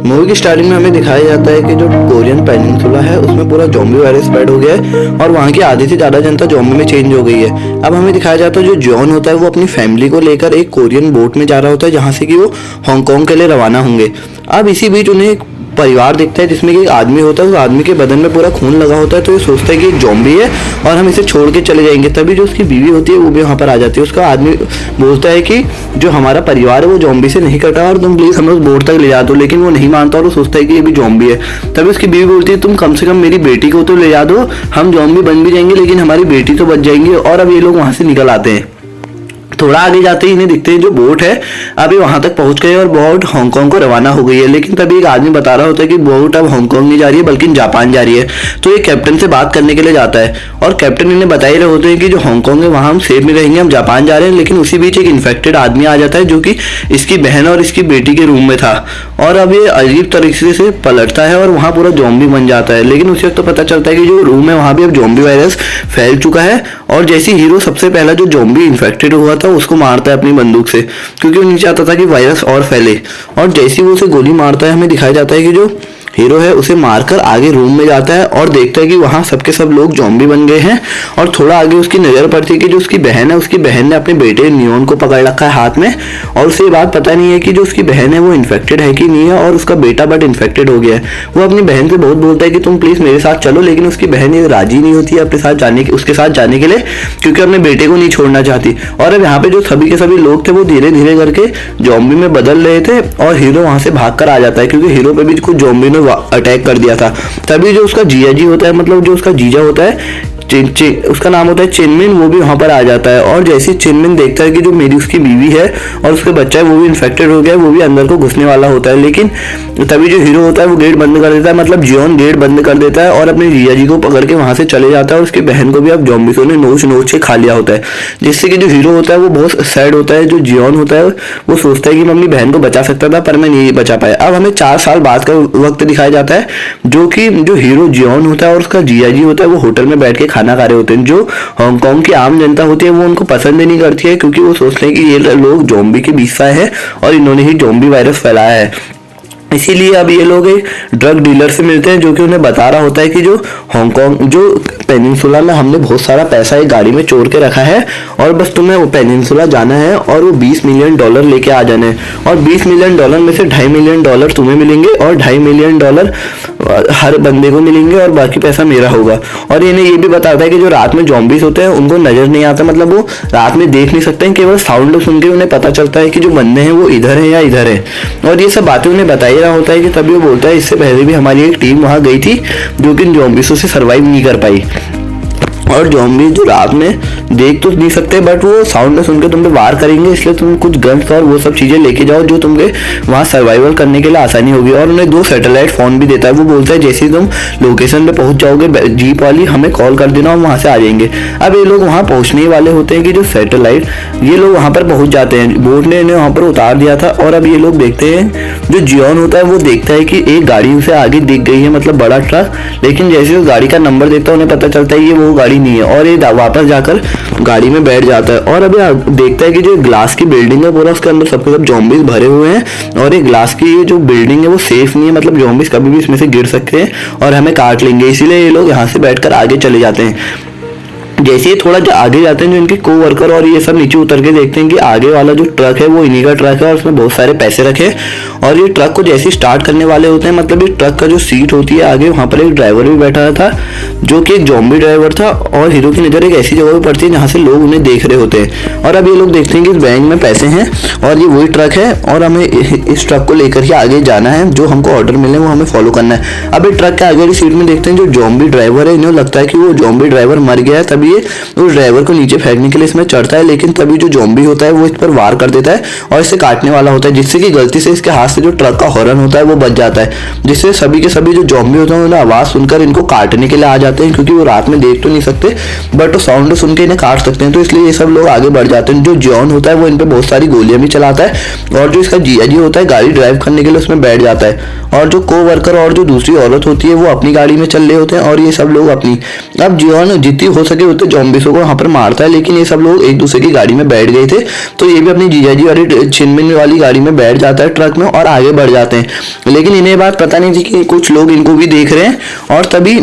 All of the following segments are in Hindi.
मूवी की स्टार्टिंग में हमें दिखाया जाता है कि जो कोरियन पेनिनसुला है उसमें पूरा ज़ॉम्बी वायरस स्प्रेड हो गया है और वहाँ की आधी से ज़्यादा जनता ज़ॉम्बी में चेंज हो गई है। अब हमें दिखाया जाता है जो जॉन होता है वो अपनी फैमिली को लेकर एक कोरियन बोट में जा रहा होता है जहाँ से कि वो हांगकांग के लिए रवाना होंगे। अब इसी बीच उन्हें एक परिवार दिखता है जिसमें कि एक आदमी होता है, उस आदमी के बदन में पूरा खून लगा होता है, तो ये सोचता है कि एक ज़ॉम्बी है और हम इसे छोड़ के चले जाएंगे। तभी जो उसकी बीवी होती है वो भी वहाँ पर आ जाती है। उसका आदमी बोलता है कि जो हमारा परिवार है वो ज़ॉम्बी से नहीं कटा और तुम प्लीज़ हमें उस बोट तक ले जा दो, लेकिन वो नहीं मानता और वो सोचता है कि ये भी ज़ॉम्बी है। तभी उसकी बीवी बोलती है तुम कम से कम मेरी बेटी को तो ले जा दो, हम ज़ॉम्बी बन भी जाएंगे लेकिन हमारी बेटी तो बच जाएंगी। और अब ये लोग वहाँ से निकल आते हैं। थोड़ा आगे जाते ही इन्हें दिखते हैं जो बोट है अभी वहां तक पहुंच गए और बोट हांगकांग को रवाना हो गई है। लेकिन तभी एक आदमी बता रहा होता है कि बोट अब हांगकांग नहीं जा रही है बल्कि जापान जा रही है। तो ये कैप्टन से बात करने के लिए जाता है और कैप्टन इन्हें बता ही रहे होते हैं कि जो हांगकांग है वहां हम सेफ में रहेंगे, हम जापान जा रहे हैं। लेकिन उसी बीच एक इन्फेक्टेड आदमी आ जाता है जो कि इसकी बहन और इसकी बेटी के रूम में था और अब ये अजीब तरीके से पलटता है और वहां पूरा ज़ॉम्बी बन जाता है। लेकिन उसी वक्त तो पता चलता है कि जो रूम है वहां भी अब ज़ॉम्बी वायरस फैल चुका है और जैसे हीरो सबसे पहला जो ज़ॉम्बी इन्फेक्टेड हुआ था उसको मारता है अपनी बंदूक से, क्योंकि वो नहीं चाहता था कि वायरस और फैले। और जैसे ही वो उसे गोली मारता है हमें दिखाया जाता है कि जो हीरो है उसे मारकर आगे रूम में जाता है और देखता है कि वहाँ सबके सब लोग ज़ॉम्बी बन गए हैं। और थोड़ा आगे उसकी नज़र पड़ती है कि जो उसकी बहन है उसकी बहन ने अपने बेटे नियोन को पकड़ रखा है हाथ में और उसे ये बात पता नहीं है कि जो उसकी बहन है वो इन्फेक्टेड है कि नहीं है और उसका बेटा बट इन्फेक्टेड हो गया है। वो अपनी बहन से बहुत बोलता है कि तुम प्लीज़ मेरे साथ चलो, लेकिन उसकी बहन ये राजी नहीं होती है अपने साथ जाने उसके साथ जाने के लिए, क्योंकि अपने बेटे को नहीं छोड़ना चाहती। और अब यहाँ पे जो सभी के सभी लोग थे वो धीरे धीरे करके ज़ॉम्बी में बदल रहे थे और हीरो वहाँ से भाग कर आ जाता है क्योंकि हीरो पे भी कुछ ज़ॉम्बी ने अटैक कर दिया था। तभी जो उसका जीजा जी होता है, मतलब जो उसका जीजा होता है उसका नाम होता है चिनमिन, वो भी वहां पर आ जाता है। और जैसे चिनमिन देखता है कि जो मेरी उसकी बीवी है और उसके बच्चा है वो भी इन्फेक्टेड हो गया है, वो भी अंदर को घुसने वाला होता है। लेकिन तभी जो हीरो होता है वो गेट बंद कर देता है, मतलब जियोन गेट बंद कर देता है और अपने जीजा जी को पकड़ के वहां से चले जाता है। और उसकी बहन को भी अब ज़ॉम्बियों ने नोच नोच के खा लिया होता है, जिससे कि जो हीरो होता है वो बहुत सैड होता है। जो जियोन होता है वो सोचता है कि मैं अपनी बहन को बचा सकता था पर मैं नहीं बचा पाया। अब हमें 4 साल बाद का वक्त दिखाया जाता है जो कि जो हीरो जियोन होता है और उसका जीजा जी होता है वो होटल में बैठ के खाना खा रहे होते हैं। जो हांगकांग की आम जनता होती है वो उनको पसंद ही नहीं करती है क्योंकि वो सोचते हैं कि ये लोग ज़ॉम्बी के बीच से हैं और इन्होंने ही ज़ॉम्बी वायरस फैलाया है। इसीलिए अब ये लोग एक ड्रग डीलर से मिलते हैं जो कि उन्हें बता रहा होता है कि जो हांगकांग जो पेनिनसुला में हमने बहुत सारा पैसा एक गाड़ी में चोर के रखा है और बस तुम्हें वो पेनिनसुला जाना है और वो $20 मिलियन लेके आ जाना है। और $20 मिलियन में से $2.5 मिलियन तुम्हें मिलेंगे और $2.5 मिलियन हर बंदे को मिलेंगे और बाकी पैसा मेरा होगा। और इन्हें ये भी बताता है कि जो रात में ज़ॉम्बीज होते हैं उनको नजर नहीं आता, मतलब वो रात में देख नहीं सकते हैं, केवल साउंड सुन के उन्हें पता चलता है कि जो बंदे हैं वो इधर है या इधर है। और ये सब बातें उन्हें बताई रहा होता है कि तभी वो बोलता है इससे पहले भी हमारी एक टीम वहां गई थी जो कि ज़ॉम्बियों से सरवाइव नहीं कर पाई। और ज़ॉम्बी जो रात में देख तो नहीं सकते बट वो साउंड में सुनकर तुम पे वार करेंगे, इसलिए तुम कुछ गन्स और वो सब चीज़ें लेके जाओ जो तुमके वहाँ सर्वाइवल करने के लिए आसानी होगी। और उन्हें 2 सैटेलाइट फ़ोन भी देता है। वो बोलता है जैसे ही तुम लोकेशन पे पहुँच जाओगे जीप वाली हमें कॉल कर देना और वहाँ से आ जाएंगे। अब ये लोग वहाँ पहुँचने ही वाले होते हैं कि जो सैटेलाइट ये लोग वहाँ पर पहुँच जाते हैं, बोट ने इन्हें वहाँ पर उतार दिया था। और अब ये लोग देखते हैं जो जियोन होता है वो देखता है कि एक गाड़ी उसे आगे दिख गई है, मतलब बड़ा ट्रक। लेकिन जैसे उस गाड़ी का नंबर देखता है उन्हें पता चलता है ये वो गाड़ी नहीं है और ये वापस जाकर गाड़ी में बैठ जाता है। और अभी देखता है कि जो ग्लास की बिल्डिंग है पूरा उसके अंदर सब ज़ॉम्बीज भरे हुए हैं और ये ग्लास की ये जो बिल्डिंग है वो सेफ नहीं है, मतलब ज़ॉम्बीज कभी भी इसमें से गिर सकते हैं और हमें काट लेंगे। इसीलिए ये लोग यहाँ से बैठकर आगे चले जाते हैं। जैसे ही थोड़ा आगे जाते हैं जो इनके कोवर्कर और ये सब नीचे उतर के देखते हैं कि आगे वाला जो ट्रक है वो इन्हीं का ट्रक है और उसमें बहुत सारे पैसे रखे। और ये ट्रक को जैसे ही स्टार्ट करने वाले होते हैं, मतलब ये ट्रक का जो सीट होती है आगे वहाँ पर एक ड्राइवर भी बैठा था जो कि एक ज़ॉम्बी ड्राइवर था। और हीरो की नज़र एक ऐसी जगह पर पड़ती है जहाँ से लोग उन्हें देख रहे होते हैं। और अब ये लोग देखते हैं कि इस बैंक में पैसे हैं और ये वही ट्रक है और हमें इस ट्रक को लेकर ही आगे जाना है, जो हमको ऑर्डर मिले वो हमें फॉलो करना है। अब ये ट्रक के आगे वाली सीट में देखते हैं जो ज़ॉम्बी ड्राइवर है, इन्हें लगता है कि वो ज़ॉम्बी ड्राइवर मर गया है, तभी उस ड्राइवर को नीचे फेंकने के लिए इसमें चढ़ता है। लेकिन तभी जो ज़ॉम्बी होता है वो इस पर वार कर देता है और इसे काटने वाला होता है, जिससे कि गलती से इसके हाथ से जो ट्रक का हॉर्न होता है वो बच जाता है, जिससे सभी के सभी जो ज़ॉम्बी होते हैं उन्हें आवाज़ सुनकर इनको काटने के लिए आ जाते हैं, क्योंकि वो रात में देख तो नहीं सकते बट वो साउंड सुन के इन्हें काट सकते हैं। तो इसलिए ये सब लोग आगे बढ़ जाते हैं। जो जॉन होता है वो इन पर बहुत सारी गोलियां भी चलाता है और जो इसका जीजा जी होता है गाड़ी ड्राइव करने के लिए उसमें बैठ जाता है। और जो को वर्कर और जो दूसरी औरत होती है वो अपनी गाड़ी में चल रहे होते हैं और ये सब लोग अपनी। अब जियोन जितनी हो सके होते जॉम्बिसों को वहाँ पर मारता है, लेकिन ये सब लोग एक दूसरे की गाड़ी में बैठ गए थे, तो ये भी अपनी जीजाजी वाली चिनमिन वाली गाड़ी में बैठ जाता है ट्रक में और आगे बढ़ जाते हैं। लेकिन इन्हें बात पता नहीं थी कि कुछ लोग इनको भी देख रहे हैं, और तभी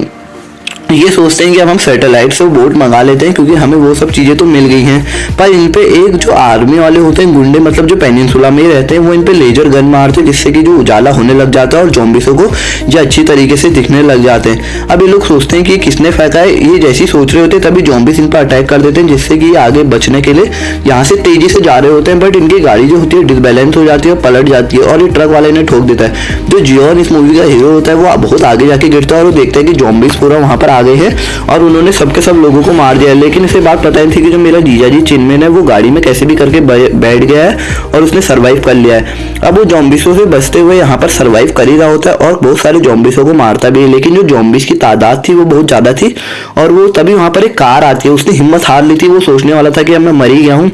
ये सोचते हैं कि अब हम सैटेलाइट से बोट मंगा लेते हैं क्योंकि हमें वो सब चीज़ें तो मिल गई हैं। पर इन पे एक जो आर्मी वाले होते हैं गुंडे, मतलब जो पेनिनसुला में ही रहते हैं, वो इन पे लेजर गन मारते हैं जिससे कि जो उजाला होने लग जाता है और ज़ॉम्बिसों को ये अच्छी तरीके से दिखने लग जाते हैं। अब ये लोग सोचते हैं कि किसने फेंका है, ये जैसी सोच रहे होते हैं तभी ज़ॉम्बिस इन पर अटैक कर देते हैं, जिससे कि ये आगे बचने के लिए यहाँ से तेजी से जा रहे होते हैं। बट इनकी गाड़ी जो होती है डिसबैलेंस हो जाती है और पलट जाती है और ये ट्रक वाले इन्हें ठोक देता है। जो जियोन इस मूवी का हीरो होता है वो बहुत आगे जाके गिरता है और वो देखता है कि ज़ॉम्बिस पूरा वहाँ पर आ गए हैं और उन्होंने सबके सब लोगों को मार दिया। लेकिन इसे बात पता नहीं थी कि जो मेरा जीजाजी चिनमिन है वो गाड़ी में कैसे भी करके बैठ गया है और उसने सरवाइव कर लिया है। अब वो जॉम्बिसों से बचते हुए यहाँ पर सरवाइव कर ही रहा होता है और बहुत सारे जॉम्बिसों को मारता भी है। लेकिन जो जॉम्बिस की तादाद थी वो बहुत ज्यादा थी और वो तभी वहाँ पर एक कार आती है। उसने हिम्मत हार ली थी, वो सोचने वाला था कि अब मैं मर ही गया हूँ,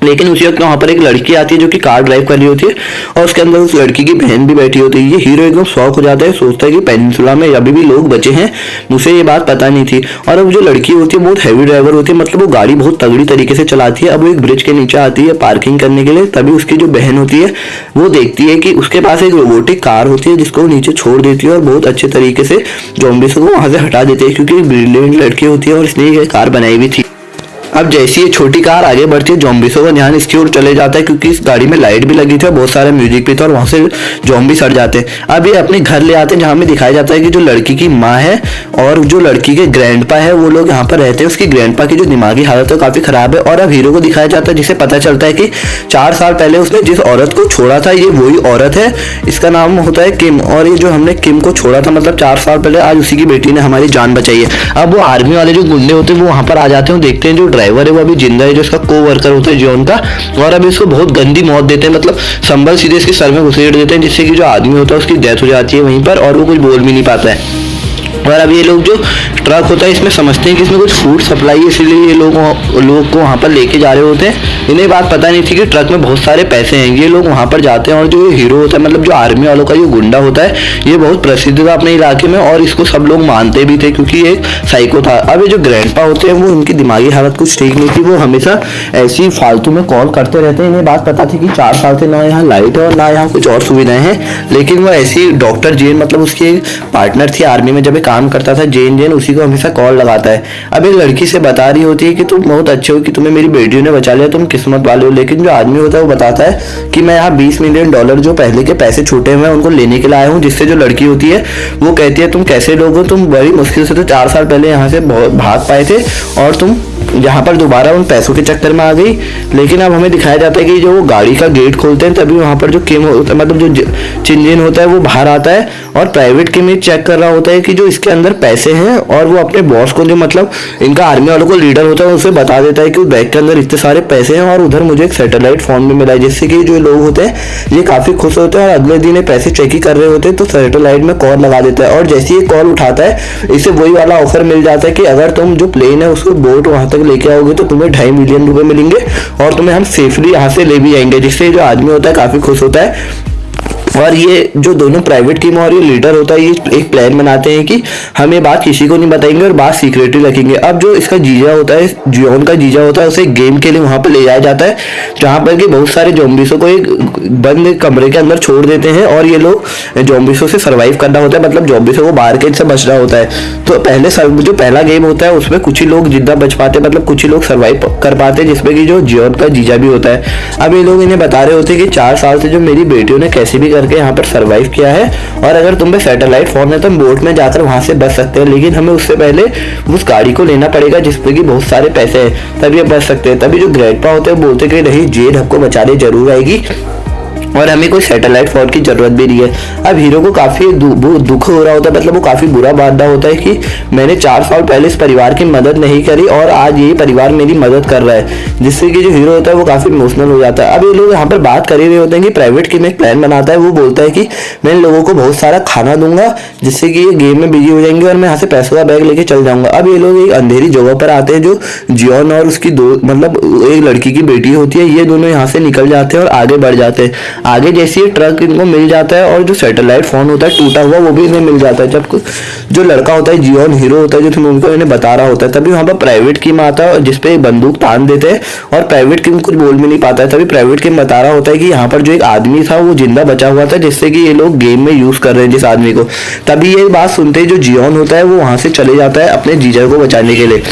लेकिन उसी वक्त वहाँ पर एक लड़की आती है जो कि कार ड्राइव कर रही होती है और उसके अंदर उस लड़की की बहन भी बैठी होती है। ये हीरो एकदम शॉक हो जाता है, सोचता है कि पेनिनसुला में अभी भी लोग बचे हैं, मुझे ये बात पता नहीं थी। और अब जो लड़की होती है बहुत हैवी ड्राइवर होती है, मतलब वो गाड़ी बहुत तगड़ी तरीके से चलाती है। अब वो एक ब्रिज के नीचे आती है पार्किंग करने के लिए, तभी उसकी जो बहन होती है वो देखती है कि उसके पास एक रोबोटिक कार होती है जिसको वो नीचे छोड़ देती है और बहुत अच्छे तरीके से जॉम्बिस को वहाँ से हटा देती है, क्योंकि एक ब्रिलियंट लड़की होती है और इसने ये कार बनाई भी थी। अब जैसी ये छोटी कार आगे बढ़ती है जॉम्बिसों का ध्यान इसकी ओर चले जाता है, क्योंकि इस गाड़ी में लाइट भी लगी थी और बहुत सारा म्यूजिक भी था और वहां से जॉम्बी सड़ जाते हैं। अब ये अपने घर ले आते हैं जहां में दिखाया जाता है कि जो लड़की की माँ है और जो लड़की के ग्रैंडपा है वो लोग यहाँ पर रहते हैं। उसकी ग्रैंडपा की जो दिमागी हालत है काफी खराब है। और अब हीरो को दिखाया जाता है जिसे पता चलता है कि 4 साल पहले उसने जिस औरत को छोड़ा था ये वही औरत है, इसका नाम होता है किम। और ये जो हमने किम को छोड़ा था मतलब 4 साल पहले, आज उसी की बेटी ने हमारी जान बचाई है। अब वो आर्मी वाले जो गुंडे होते हैं वो वहां पर आ जाते हैं, देखते हैं जो ड्राइवर है वो अभी जिंदा है, जो इसका को वर्कर होता है जॉन का, और अब इसको बहुत गंदी मौत देते हैं, मतलब संभल सीधे इसके सर में घुसेड़ देते हैं, जिससे कि जो आदमी होता है उसकी डेथ हो जाती है वहीं पर और वो कुछ बोल भी नहीं पाता है। और अब ये लोग जो ट्रक होता है इसमें समझते हैं कि इसमें कुछ फूड सप्लाई है, इसलिए ये लोग को वहाँ पर लेके जा रहे होते हैं। इन्हें बात पता नहीं थी कि ट्रक में बहुत सारे पैसे हैं। ये लोग वहाँ पर जाते हैं और जो ये हीरो होता है, मतलब जो आर्मी वालों का जो गुंडा होता है, ये बहुत प्रसिद्ध था अपने इलाके में और इसको सब लोग मानते भी थे क्योंकि ये साइको था। अब ये जो ग्रैंडपा होते हैं वो उनकी दिमागी हालत कुछ ठीक नहीं थी, वो हमेशा ऐसी फालतू में कॉल करते रहते हैं। इन्हें बात पता थी कि 4 साल से ना यहाँ लाइट है और ना यहाँ कुछ और सुविधाएं हैं, लेकिन वो ऐसी डॉक्टर जेन, मतलब उसकी पार्टनर थी आर्मी में जब काम करता था जेन, उसी को हमेशा कॉल लगाता है। अब एक लड़की से बता रही होती है कि तुम बहुत अच्छे हो कि तुम्हें मेरी बेटी ने बचा लिया, तुम किस्मत वाले हो। लेकिन जो आदमी होता है वो बताता है कि मैं यहाँ $20 मिलियन जो पहले के पैसे छूटे हुए हैं उनको लेने के लिए आया हूँ। जिससे जो लड़की होती है वो कहती है तुम कैसे लोग हो, तुम बड़ी मुश्किल से तो 4 साल पहले यहाँ से भाग पाए थे और तुम यहाँ पर दोबारा उन पैसों के चक्कर में आ गई। लेकिन अब हमें दिखाया जाता है कि जो वो गाड़ी का गेट खोलते हैं तभी वहाँ पर जो किम होता है, मतलब जो चिंजिन होता है वो बाहर आता है और प्राइवेट किम चेक कर रहा होता है कि जो इसके अंदर पैसे हैं, और वो अपने बॉस को, जो मतलब इनका आर्मी वालों को लीडर होता है, उसे बता देता है कि उस बैग के अंदर इतने सारे पैसे हैं और उधर मुझे एक सैटेलाइट फोन भी मिला है। जिससे कि जो लोग होते हैं ये काफी खुश होते हैं और अगले दिन पैसे चेक ही कर रहे होते हैं तो सैटेलाइट में कॉल लगा देता है। और जैसे ही कॉल उठाता है इसे वही वाला ऑफर मिल जाता है कि अगर तुम जो प्लेन है उसको बोट वहां तक लेके आओगे तो तुम्हें $2.5 मिलियन मिलेंगे और तुम्हें हम सेफली यहाँ से ले भी जाएंगे। जिससे जो आदमी होता है काफी खुश होता है। और ये जो दोनों प्राइवेट टीम और ये लीडर होता है ये एक प्लान बनाते हैं कि हम ये बात किसी को नहीं बताएंगे और बात सीक्रेटली रखेंगे। अब जो इसका जीजा होता है, जियोन का जीजा होता है, उसे गेम के लिए वहां पर ले जाया जाता है जहां पर कि बहुत सारे जॉम्बिसों को एक बंद कमरे के अंदर छोड़ देते हैं और ये लोग जॉम्बिसों से सर्वाइव करना होता है, मतलब जॉम्बिसों को बाहर के से बचना होता है। तो पहले जो पहला गेम होता है उसमें कुछ ही लोग जिंदा बच पाते, मतलब कुछ ही लोग सर्वाइव कर पाते हैं, जिसमें कि जो जियोन का जीजा भी होता है। अब ये लोग इन्हें बता रहे होते हैं कि 4 साल से जो मेरी बेटियों ने कैसे भी करके यहाँ पर सरवाइव किया है और अगर तुम पे सैटेलाइट फोन है तो हम बोट में जाकर वहां से बच सकते हैं, लेकिन हमें उससे पहले उस गाड़ी को लेना पड़ेगा जिसपे कि बहुत सारे पैसे हैं, तभी हम बच सकते हैं। तभी जो ग्रैंडपा होते हैं बोलते कि नहीं, जेन हमको बचाने जरूर आएगी और हमें कोई सैटेलाइट फोन की जरूरत भी नहीं है। अब हीरो को काफी दुख हो रहा होता है, मतलब वो काफी बुरा मानता होता है कि मैंने 4 साल पहले इस परिवार की मदद नहीं करी और आज यही परिवार मेरी मदद कर रहा है, जिससे कि जो हीरो होता है वो काफी इमोशनल हो जाता है। अब ये लोग यहाँ पर बात कर ही रहे होते हैं कि प्राइवेट की में एक प्लान बनाता है। वो बोलता है कि मैं इन लोगों को बहुत सारा खाना दूंगा जिससे कि ये गेम में बिजी हो जाएंगे और मैं यहाँ से पैसों का बैग लेके चल जाऊंगा। अब ये लोग एक अंधेरी जगह पर आते हैं, जो जियोन और उसकी मतलब एक लड़की की बेटी होती है, ये दोनों यहाँ से निकल जाते हैं और आगे बढ़ जाते हैं। आगे जैसे ही ट्रक इनको मिल जाता है और जो सैटेलाइट फोन होता है टूटा हुआ वो भी इन्हें मिल जाता है। जब जो लड़का होता है जियोन हीरो होता है जो मूवी को इन्हें बता रहा होता है, तभी वहाँ पर प्राइवेट किम आता है जिसपे एक बंदूक तान देते हैं और प्राइवेट किम कुछ बोल भी नहीं पाता है। तभी प्राइवेट किम बता रहा होता है कि यहाँ पर जो एक आदमी था वो जिंदा बचा हुआ था जिससे कि ये लोग गेम में यूज कर रहे हैं जिस आदमी को। तभी ये बात सुनते ही जो जियोन होता है वो वहां से चले जाता है अपने जीजा को बचाने के लिए,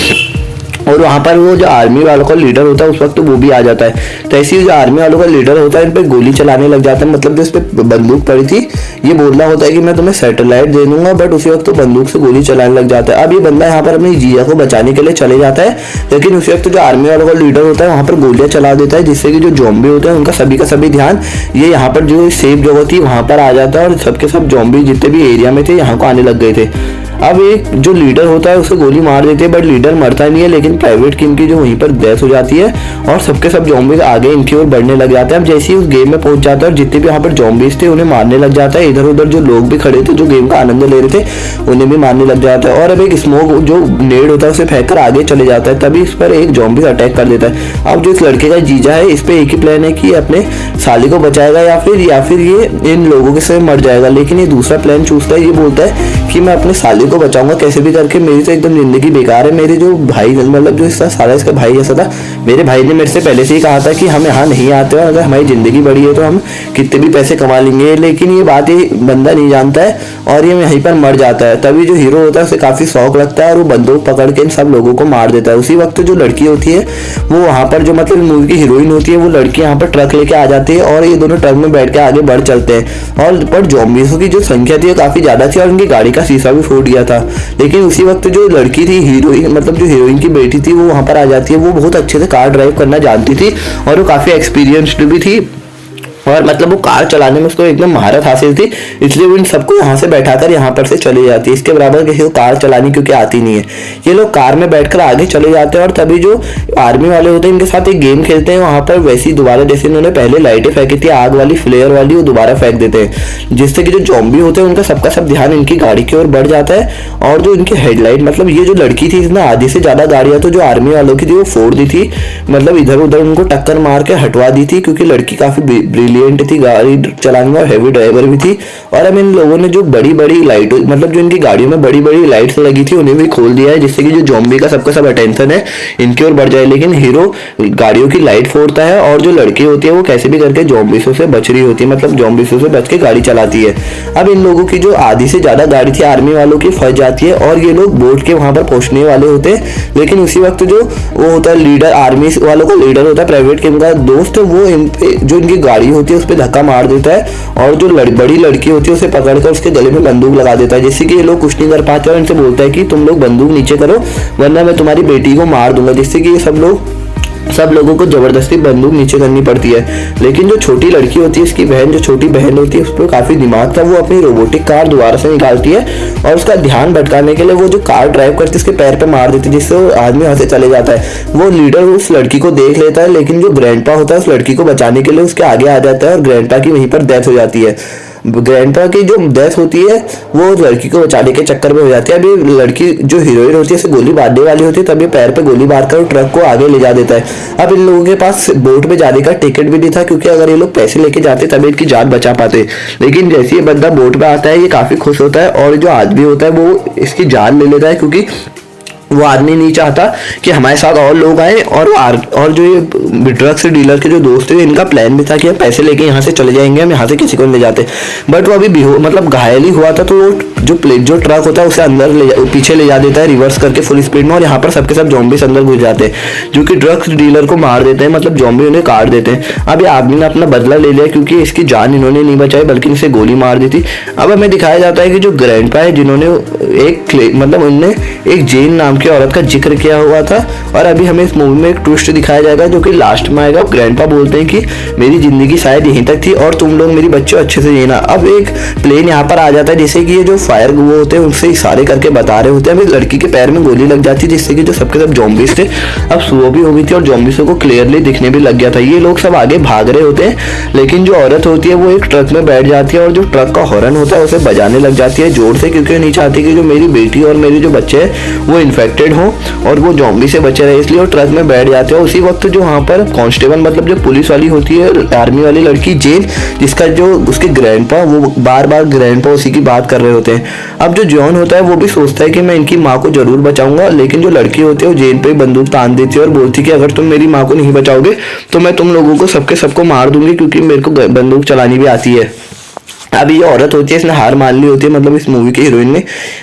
और वहाँ पर वो जो आर्मी वालों का लीडर होता है उस वक्त तो वो भी आ जाता है। तो ऐसे ही जो आर्मी वालों का लीडर होता है इन पे गोली चलाने लग जाता है, मतलब जो इस पे बंदूक पड़ी थी ये बोल रहा होता है कि मैं तुम्हें सैटेलाइट दे दूंगा, बट उसी वक्त तो बंदूक से गोली चलाने लग जाता है। अब ये बंदा यहाँ पर अपनी जिया को बचाने के लिए चले जाता है, लेकिन उसी वक्त जो आर्मी वालों का लीडर होता है वहाँ पर गोलियां चला देता है जिससे कि जो ज़ॉम्बी होते हैं उनका सभी का सभी ध्यान ये यहाँ पर जो सेफ जगह थी वहाँ पर आ जाता है और सबके सब ज़ॉम्बी जितने भी एरिया में थे यहाँ को आने लग गए थे। अब एक जो लीडर होता है उसे गोली मार देती है, बट लीडर मरता नहीं है, लेकिन प्राइवेट किम की जो वहीं पर डेथ हो जाती है और सबके सब ज़ॉम्बीज आगे इनकी ओर बढ़ने लग जाते हैं। अब जैसे ही उस गेम में पहुंच जाता है और जितने भी यहाँ पर ज़ॉम्बीज थे उन्हें मारने लग जाता है, इधर उधर जो लोग भी खड़े थे जो गेम का आनंद ले रहे थे उन्हें भी मारने लग जाता है। और अब एक स्मोक जो नेड होता है उसे फेंक कर आगे चले जाता है, तभी इस पर एक ज़ॉम्बी अटैक कर देता है। अब जो इस लड़के का जीजा है इस पे एक ही प्लान है कि अपने साली को बचाएगा या फिर ये इन लोगों के साथ मर जाएगा, लेकिन ये दूसरा प्लान चूजता है। ये बोलता है कि मैं अपने साली को बचाऊंगा कैसे भी करके, मेरी तो एकदम जिंदगी बेकार है। मेरे जो भाई मतलब जो इसका साला इसका भाई जैसा था, मेरे भाई ने मेरे से पहले से ही कहा था कि हम यहाँ नहीं आते और अगर हमारी जिंदगी बड़ी है तो हम कितने भी पैसे कमा लेंगे, लेकिन ये बात ये बंदा नहीं जानता है और ये यहीं पर मर जाता है। तभी जो हीरो होता है उसे काफी शौक लगता है और वो बंदूक पकड़ के इन सब लोगों को मार देता है। उसी वक्त जो लड़की होती है वो वहाँ पर जो मतलब मूवी की हीरोइन होती है वो लड़की यहाँ पर ट्रक लेके आ जाती है और ये दोनों ट्रक में बैठ के आगे बढ़ चलते हैं। और पर ज़ॉम्बीज़ों की जो संख्या थी वो काफी ज्यादा थी और उनकी गाड़ी का शीशा भी फूट गया था। लेकिन उसी वक्त जो लड़की थी हीरोइन मतलब जो हीरोइन की बेटी थी वो वहां पर आ जाती है। वो बहुत अच्छे से कार ड्राइव करना जानती थी और वो काफी एक्सपीरियंस्ड भी थी और मतलब वो कार चलाने में उसको एकदम महारत हासिल थी, इसलिए वो इन सबको यहाँ से बैठाकर यहाँ पर से चले जाती है। इसके बराबर किसी को कार चलानी क्योंकि आती नहीं है। ये लोग कार में बैठकर आगे चले जाते हैं और तभी जो आर्मी वाले होते हैं इनके साथ एक गेम खेलते हैं। वहाँ पर वैसी दोबारा जैसे इन्होंने पहले लाइटें फेंकी थी आग वाली फ्लेयर वाली, वो दोबारा फेंक देते हैं जिससे कि जो ज़ॉम्बी होते हैं उनका सबका सब ध्यान इनकी गाड़ी की ओर बढ़ जाता है। और जो इनकी हेडलाइट मतलब ये जो लड़की थी इसने आधी से ज्यादा गाड़ियां तो जो आर्मी वालों की थी वो फोड़ दी थी, मतलब इधर उधर उनको टक्कर मार के हटवा दी थी क्योंकि लड़की काफी ब्रिलियंट थी गाड़ी चलाने में और हैवी ड्राइवर भी थी। और अब इन लोगों ने जो बड़ी बड़ी लाइट मतलब जो इनकी गाड़ियों में बड़ी बड़ी लाइट्स लगी थी उन्हें भी खोल दिया है जिससे कि जो ज़ॉम्बी का सबका सब अटेंशन है इनकी ओर बढ़ जाए। लेकिन हीरो गाड़ियों की लाइट फोड़ता है और जो लड़की होती है वो कैसे भी करके ज़ॉम्बीज़ों से बच रही होती है, मतलब ज़ॉम्बीज़ों से बच के गाड़ी चलाती है। अब इन लोगों की जो आधी से ज्यादा गाड़ी थी आर्मी वालों की फंस जाती है और ये लोग बोट के वहां पर पहुंचने वाले होते हैं। लेकिन उसी वक्त जो वो होता है लीडर आर्मी वालों का लीडर होता है प्राइवेट किम का दोस्त, वो इन पे जो इनकी गाड़ी होती है उस पर धक्का मार देता है और जो बड़ी लड़की होती है उसे पकड़कर उसके गले में बंदूक लगा देता है जिससे कि ये लोग कुछ नहीं कर पाते और इनसे बोलता है कि तुम लोग बंदूक नीचे करो वरना मैं तुम्हारी बेटी को मार दूंगा, जिससे कि ये सब लोगों को जबरदस्ती बंदूक नीचे करनी पड़ती है। लेकिन जो छोटी लड़की होती है इसकी बहन जो छोटी बहन होती है उस पर काफी दिमाग था, वो अपनी रोबोटिक कार दोबारा से निकालती है और उसका ध्यान भटकाने के लिए वो जो कार ड्राइव करती है उसके पैर पे मार देती है जिससे वो आदमी वहां से चले जाता है। वो लीडर उस लड़की को देख लेता है लेकिन जो ग्रैंडपा होता है उस लड़की को बचाने के लिए उसके आगे आ जाता है और ग्रैंडपा की वहीं पर डेथ हो जाती है। ग्रैंडपा की जो डेथ होती है वो लड़की को बचाने के चक्कर में हो जाती है। अभी लड़की जो हीरोइन होती है उसे गोली मारने वाली होती है तभी पैर पे गोली मारकर ट्रक को आगे ले जा देता है। अब इन लोगों के पास बोट में जाने का टिकट भी नहीं था क्योंकि अगर ये लोग पैसे लेके जाते तभी इनकी जान बचा पाते। लेकिन जैसे ये बंदा बोट में आता है ये काफी खुश होता है और जो आदमी होता है वो इसकी जान ले लेता है क्योंकि वो आदमी नहीं चाहता कि हमारे साथ और लोग आए और जो ये ड्रग्स डीलर के जो दोस्त थे इनका प्लान भी था कि हम पैसे लेके यहाँ से चले जाएंगे, हम यहाँ से किसी को नहीं ले जाते। बट वो अभी मतलब घायल ही हुआ था तो वो जो ट्रक होता है उसे अंदर पीछे ले जा देता है रिवर्स करके फुल स्पीड में और यहाँ पर सबके सब ज़ॉम्बीज़ अंदर घुस जाते हैं जो कि ड्रग्स डीलर को मार देते हैं, मतलब ज़ॉम्बी उन्हें काट देते हैं। अब ये आदमी ने अपना बदला ले लिया क्योंकि इसकी जान इन्होंने नहीं बचाई बल्कि इसे गोली मार दी थी। अब हमें दिखाया जाता है कि जो ग्रैंडपा है जिन्होंने उनने एक जेन नाम की औरत का जिक्र किया हुआ था और अभी हमें इस मूवी में एक ट्विस्ट दिखाया जाएगा जो कि लास्ट में आएगा। ग्रैंडपा बोलते हैं कि मेरी जिंदगी शायद यहीं तक थी और तुम लोग मेरी बच्चे अच्छे से जीना। अब एक प्लेन यहाँ पर आ जाता है जिससे कि ये जो फायर वो होते हैं उनसे इशारे करके बता रहे होते हैं। अभी लड़की के पैर में गोली लग जाती है जिससे कि जो सबके सब जॉम्बीज थे अब सुबह भी हो गई थी और जॉम्बिसों को क्लियरली दिखने भी लग गया था। ये लोग सब आगे भाग रहे होते हैं, लेकिन जो औरत होती है वो एक ट्रक में बैठ जाती है और जो ट्रक का हॉर्न होता है उसे बजाने लग जाती है जोर से, क्योंकि नहीं चाहती कि जो मेरी बेटी और मेरे जो बच्चे हैं वो इन्फेक्टेड हों और वो जॉम्बी से बचे रहे, इसलिए वो ट्रक में बैठ जाते हैं। उसी वक्त जो वहाँ पर कांस्टेबल मतलब जो पुलिस वाली होती है, आर्मी वाली लड़की जेन, जिसका जो उसके ग्रैंडपा वो बार बार ग्रैंडपा उसी की बात कर रहे होते हैं। अब जो जॉन होता है वो भी सोचता है कि मैं इनकी माँ को जरूर बचाऊंगा, लेकिन जो लड़की होती है वो जेन पे बंदूक तान देती है और बोलती है कि अगर तुम मेरी माँ को नहीं बचाओगे तो मैं तुम लोगों को सबको मार दूंगी, क्योंकि मेरे को बंदूक चलानी भी आती है। अब ये औरत होती है, इसने हार मान ली होती है, मतलब इस मूवी के हीरोइन ने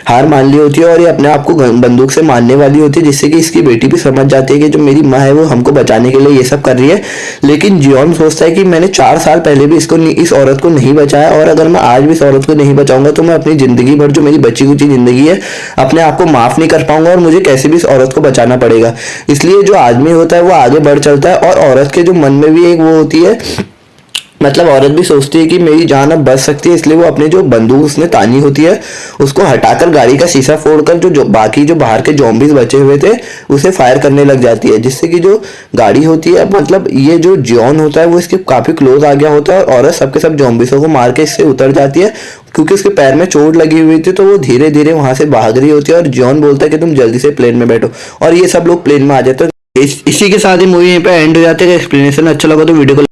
हार मान ली होती है और ये अपने आप को बंदूक से मारने वाली होती है, जिससे कि इसकी बेटी भी समझ जाती है कि जो मेरी माँ है वो हमको बचाने के लिए ये सब कर रही है। लेकिन जियोन सोचता है कि मैंने 4 साल पहले भी इस औरत को नहीं बचाया और अगर मैं आज भी इस औरत को नहीं बचाऊंगा तो मैं अपनी जिंदगी भर जो मेरी बची कुची जिंदगी है अपने आप को माफ नहीं कर पाऊंगा और मुझे कैसे भी इस औरत को बचाना पड़ेगा। इसलिए जो आदमी होता है वो आगे बढ़ चलता है और औरत के जो मन में भी एक वो होती है, मतलब औरत भी सोचती है कि मेरी जान अब बच सकती है, इसलिए वो अपने जो बंदूक उसने तानी होती है उसको हटाकर गाड़ी का शीशा फोड़कर जो बाकी जो बाहर के जॉम्बीज बचे हुए थे उसे फायर करने लग जाती है, जिससे कि जो गाड़ी होती है मतलब ये जो जॉन होता है वो इसके काफी क्लोज आ गया होता है और औरत सबके सब जॉम्बीसों को मार के इससे उतर जाती है। क्योंकि उसके पैर में चोट लगी हुई थी तो वो धीरे धीरे वहां से भाग रही होती है और जॉन बोलता है कि तुम जल्दी से प्लेन में बैठो और ये सब लोग प्लेन में आ जाते हैं। इसी के साथ ही मूवी यहीं पे एंड हो जाती है। एक्सप्लेनेशन अच्छा लगा तो वीडियो को